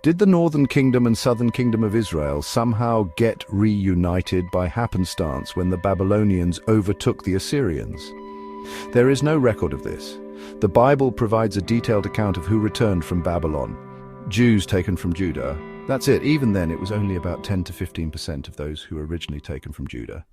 Did the northern kingdom and southern kingdom of Israel somehow get reunited by happenstance when the Babylonians overtook the Assyrians? There is no record of this. The Bible provides a detailed account of who returned from Babylon. Jews taken from Judah. That's it. Even then, it was only about 10 to 15% of those who were originally taken from Judah.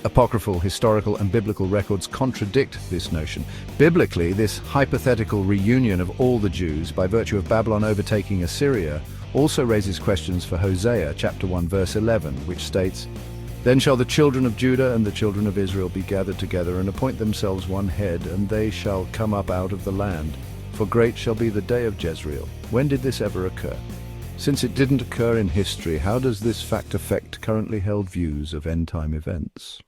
Apocryphal, historical, and biblical records contradict this notion. Biblically, this hypothetical reunion of all the Jews by virtue of Babylon overtaking Assyria also raises questions for Hosea chapter 1 verse 11, which states, "Then shall the children of Judah and the children of Israel be gathered together and appoint themselves one head, and they shall come up out of the land. For great shall be the day of Jezreel." When did this ever occur? Since it didn't occur in history, how does this fact affect currently held views of end-time events?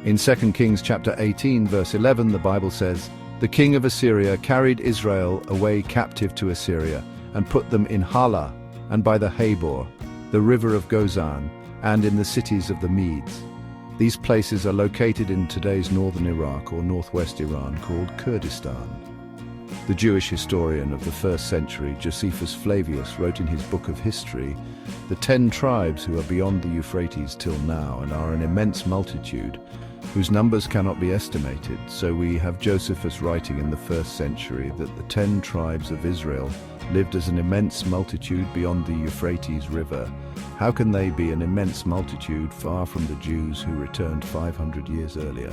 In 2 Kings chapter 18 verse 11, the Bible says, "The king of Assyria carried Israel away captive to Assyria, and put them in Hala, and by the Habor, the river of Gozan, and in the cities of the Medes." These places are located in today's northern Iraq or northwest Iran, called Kurdistan. The Jewish historian of the 1st century, Josephus Flavius, wrote in his book of history, "The 10 tribes who are beyond the Euphrates till now, and are an immense multitude, whose numbers cannot be estimated." So we have Josephus writing in the 1st century that the 10 tribes of Israel lived as an immense multitude beyond the Euphrates River. How can they be an immense multitude far from the Jews who returned 500 years earlier?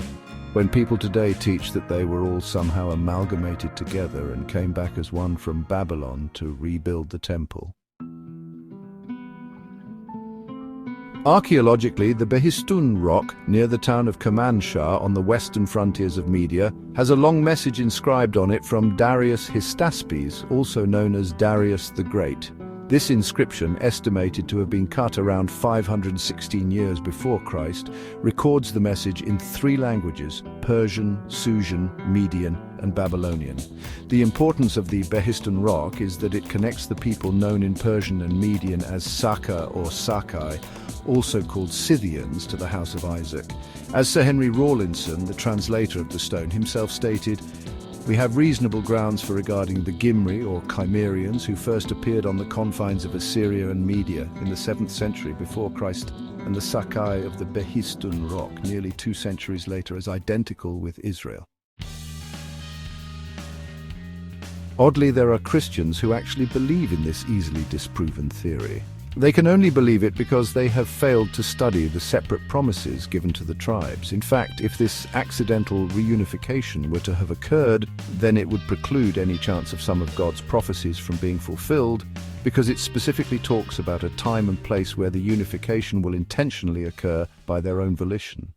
When people today teach that they were all somehow amalgamated together and came back as one from Babylon to rebuild the temple. Archaeologically, the Behistun rock near the town of Kermanshah on the western frontiers of Media has a long message inscribed on it from Darius Hystaspes, also known as Darius the Great. This inscription, estimated to have been cut around 516 years before Christ, records the message in 3 languages: Persian, Susian, Median, and Babylonian. The importance of the Behistun rock is that it connects the people known in Persian and Median as Saka or Sakai, also called Scythians, to the house of Isaac. As Sir Henry Rawlinson, the translator of the stone, himself stated, "We have reasonable grounds for regarding the Gimri or Cimmerians, who first appeared on the confines of Assyria and Media in the 7th century before Christ, and the Sakai of the Behistun rock nearly 2 centuries later, as identical with Israel." Oddly, there are Christians who actually believe in this easily disproven theory. They can only believe it because they have failed to study the separate promises given to the tribes. In fact, if this accidental reunification were to have occurred, then it would preclude any chance of some of God's prophecies from being fulfilled, because it specifically talks about a time and place where the unification will intentionally occur by their own volition.